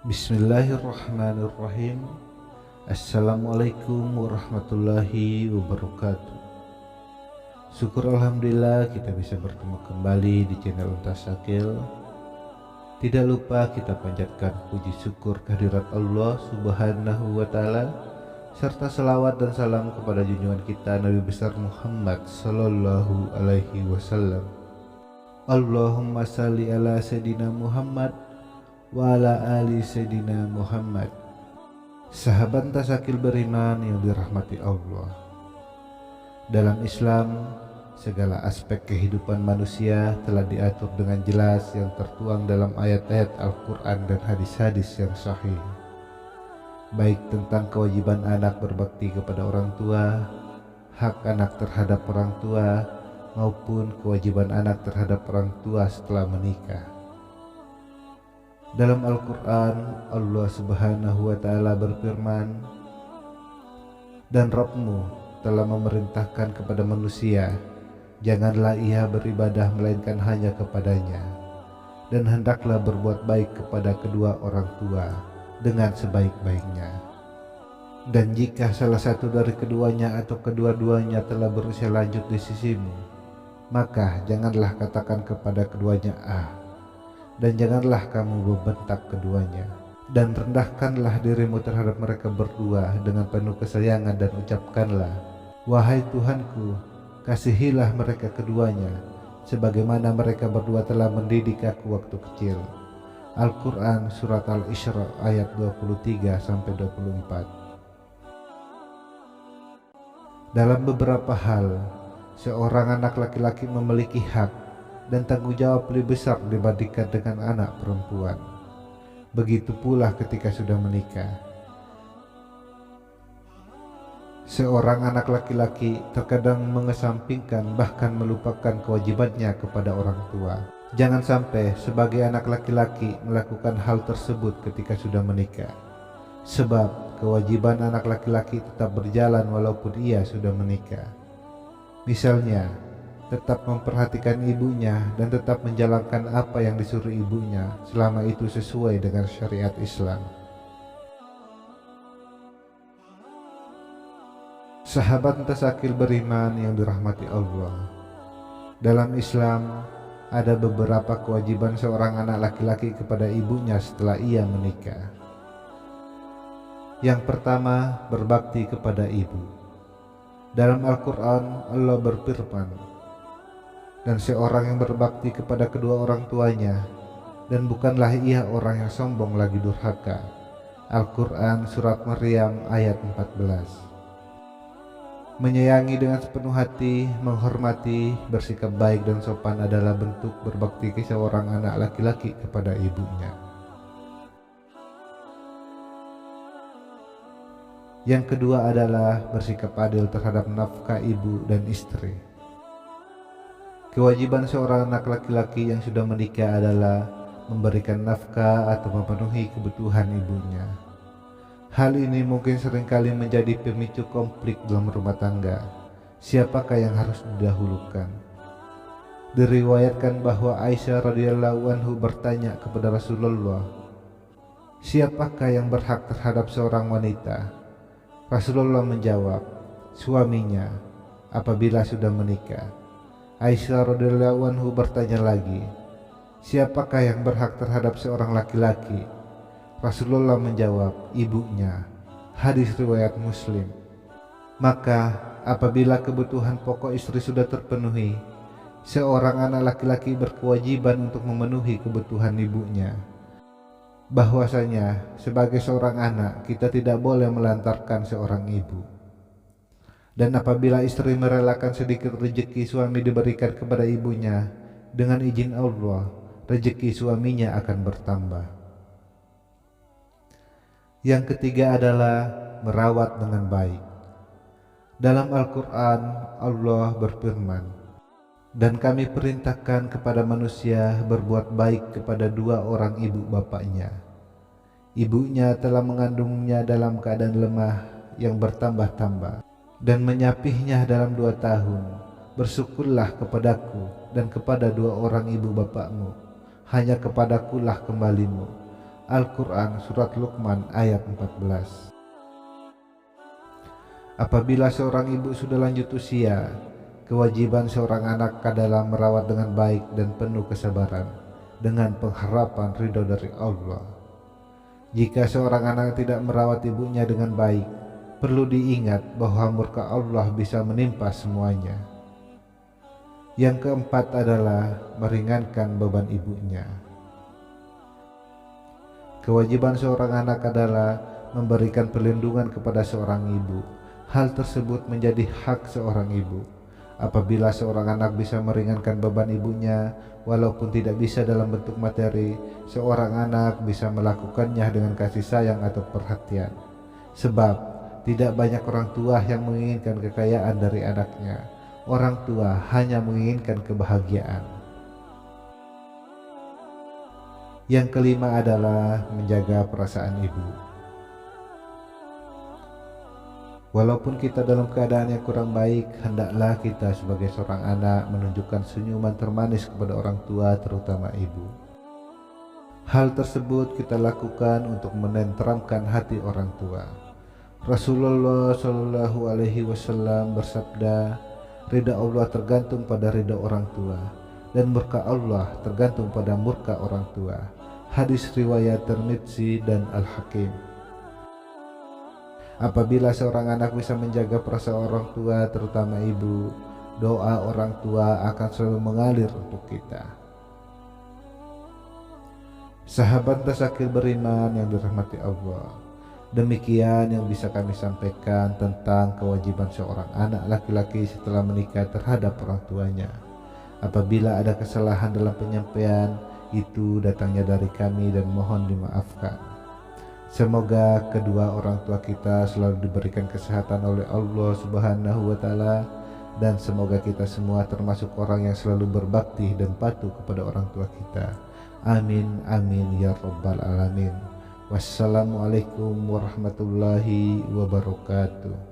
Bismillahirrahmanirrahim. Assalamualaikum warahmatullahi wabarakatuh. Syukur alhamdulillah kita bisa bertemu kembali di channel Untas Akil. Tidak lupa kita panjatkan puji syukur kehadirat Allah Subhanahu wa taala serta selawat dan salam kepada junjungan kita Nabi besar Muhammad sallallahu alaihi wasallam. Allahumma salli ala sayyidina Muhammad wa ala ali sayyidina Muhammad. Sahabat tasakil beriman yang dirahmati Allah, dalam Islam segala aspek kehidupan manusia telah diatur dengan jelas yang tertuang dalam ayat-ayat Al-Quran dan hadis-hadis yang sahih, baik tentang kewajiban anak berbakti kepada orang tua, hak anak terhadap orang tua, maupun kewajiban anak terhadap orang tua setelah menikah. Dalam Al-Quran, Allah Subhanahu wa ta'ala berfirman, "Dan Rabb-Mu telah memerintahkan kepada manusia, janganlah ia beribadah melainkan hanya kepadanya, dan hendaklah berbuat baik kepada kedua orang tua dengan sebaik-baiknya. Dan jika salah satu dari keduanya atau kedua-duanya telah berusia lanjut di sisimu, maka janganlah katakan kepada keduanya dan janganlah kamu membentak keduanya, dan rendahkanlah dirimu terhadap mereka berdua dengan penuh kesayangan, dan ucapkanlah, wahai Tuhanku, kasihilah mereka keduanya sebagaimana mereka berdua telah mendidik aku waktu kecil." Al-Quran Surat Al-Isra ayat 23-24. Dalam beberapa hal, seorang anak laki-laki memiliki hak dan tanggung jawab lebih besar dibandingkan dengan anak perempuan. Begitu pula ketika sudah menikah. Seorang anak laki-laki terkadang mengesampingkan bahkan melupakan kewajibannya kepada orang tua. Jangan sampai sebagai anak laki-laki melakukan hal tersebut ketika sudah menikah, sebab kewajiban anak laki-laki tetap berjalan walaupun ia sudah menikah. Misalnya, tetap memperhatikan ibunya dan tetap menjalankan apa yang disuruh ibunya selama itu sesuai dengan syariat Islam. Sahabat tasakil beriman yang dirahmati Allah, dalam Islam ada beberapa kewajiban seorang anak laki-laki kepada ibunya setelah ia menikah. Yang pertama, berbakti kepada ibu. Dalam Al-Quran, Allah berfirman, "Dan seorang yang berbakti kepada kedua orang tuanya, dan bukanlah ia orang yang sombong lagi durhaka." Al-Quran Surat Maryam ayat 14. Menyayangi dengan sepenuh hati, menghormati, bersikap baik dan sopan adalah bentuk berbakti seorang anak laki-laki kepada ibunya. Yang kedua adalah bersikap adil terhadap nafkah ibu dan istri. Kewajiban seorang anak laki-laki yang sudah menikah adalah memberikan nafkah atau memenuhi kebutuhan ibunya. Hal ini mungkin seringkali menjadi pemicu konflik dalam rumah tangga. Siapakah yang harus didahulukan? Diriwayatkan bahwa Aisyah radhiyallahu anhu bertanya kepada Rasulullah, "Siapakah yang berhak terhadap seorang wanita?" Rasulullah menjawab, "Suaminya apabila sudah menikah." Aisyah radhiyallahu anhu bertanya lagi, "Siapakah yang berhak terhadap seorang laki-laki?" Rasulullah menjawab, "Ibunya." Hadis riwayat Muslim. Maka apabila kebutuhan pokok istri sudah terpenuhi, seorang anak laki-laki berkewajiban untuk memenuhi kebutuhan ibunya. Bahwasanya sebagai seorang anak kita tidak boleh melantarkan seorang ibu. Dan apabila istri merelakan sedikit rezeki suami diberikan kepada ibunya, dengan izin Allah, rezeki suaminya akan bertambah. Yang ketiga adalah merawat dengan baik. Dalam Al-Quran, Allah berfirman, "Dan kami perintahkan kepada manusia berbuat baik kepada dua orang ibu bapaknya. Ibunya telah mengandungnya dalam keadaan lemah yang bertambah-tambah, dan menyapihnya dalam 2 tahun. Bersyukurlah kepadaku dan kepada dua orang ibu bapakmu, hanya kepadakulah kembalimu. Al-Quran Surat Luqman ayat 14. Apabila seorang ibu sudah lanjut usia, kewajiban seorang anak adalah merawat dengan baik dan penuh kesabaran, dengan pengharapan ridho dari Allah. Jika seorang anak tidak merawat ibunya dengan baik, perlu diingat bahwa murka Allah bisa menimpa semuanya. Yang keempat adalah meringankan beban ibunya. Kewajiban seorang anak adalah memberikan perlindungan kepada seorang ibu. Hal tersebut menjadi hak seorang ibu. Apabila seorang anak bisa meringankan beban ibunya, walaupun tidak bisa dalam bentuk materi, seorang anak bisa melakukannya dengan kasih sayang atau perhatian. Sebab tidak banyak orang tua yang menginginkan kekayaan dari anaknya. Orang tua hanya menginginkan kebahagiaan. Yang kelima adalah menjaga perasaan ibu. Walaupun kita dalam keadaan yang kurang baik, hendaklah kita sebagai seorang anak menunjukkan senyuman termanis kepada orang tua, terutama ibu. Hal tersebut kita lakukan untuk menenteramkan hati orang tua. Rasulullah Shallallahu Alaihi Wasallam bersabda, ridha Allah tergantung pada ridha orang tua, dan murka Allah tergantung pada murka orang tua. Hadis riwayat Tirmidzi dan Al-Hakim. Apabila seorang anak bisa menjaga perasaan orang tua, terutama ibu, doa orang tua akan selalu mengalir untuk kita. Sahabat Tasakil beriman yang dirahmati Allah, demikian yang bisa kami sampaikan tentang kewajiban seorang anak laki-laki setelah menikah terhadap orang tuanya. Apabila ada kesalahan dalam penyampaian, itu datangnya dari kami dan mohon dimaafkan. Semoga kedua orang tua kita selalu diberikan kesehatan oleh Allah Subhanahu wa Ta'ala, dan semoga kita semua termasuk orang yang selalu berbakti dan patuh kepada orang tua kita. Amin amin ya rabbal alamin. Wassalamualaikum warahmatullahi wabarakatuh.